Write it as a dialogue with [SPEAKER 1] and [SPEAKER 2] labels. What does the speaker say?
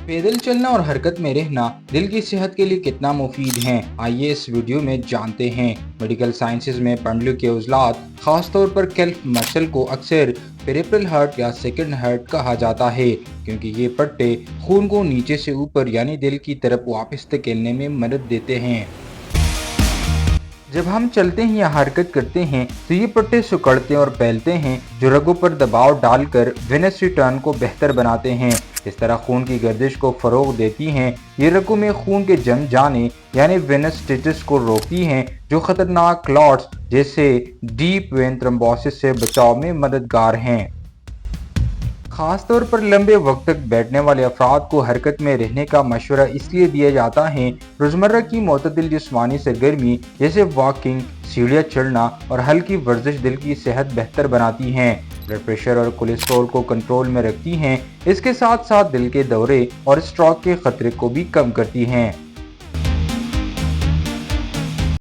[SPEAKER 1] पैदल चलना और हरकत में रहना दिल की सेहत के लिए कितना मुफीद है, आइए इस वीडियो में जानते हैं। मेडिकल साइंसेज में पंडलों के उजलात, खासतौर पर कैल्फ मसल को अक्सर पेरिफेरल हार्ट या सेकंड हार्ट कहा जाता है, क्योंकि ये पट्टे खून को नीचे से ऊपर यानी दिल की तरफ वापस धकेलने में मदद देते हैं। जब हम चलते हैं या हरकत करते हैं तो ये पट्टे सिकुड़ते और फैलते हैं, जो रगों पर दबाव डालकर वेनस रिटर्न को बेहतर बनाते हैं। इस तरह खून की गर्दिश को फरोग देती हैं। ये रगों में खून के जम जाने यानी वेनस स्टेटस को रोकती हैं, जो खतरनाक क्लॉट्स जैसे डीप वेन थ्रोम्बोसिस से बचाव में मददगार हैं। खासतौर पर लंबे वक्त तक बैठने वाले अफराद को हरकत में रहने का मशवरा इसलिए दिया जाता है। रोजमर्रा की मोतदिल जिस्मानी सरगर्मी जैसे वॉकिंग, सीढ़ियाँ चढ़ना और हल्की वर्जिश दिल की सेहत बेहतर बनाती हैं, ब्लड प्रेशर और कोलेस्ट्रॉल को कंट्रोल में रखती हैं। इसके साथ साथ दिल के दौरे और स्ट्रोक के खतरे को भी कम करती हैं।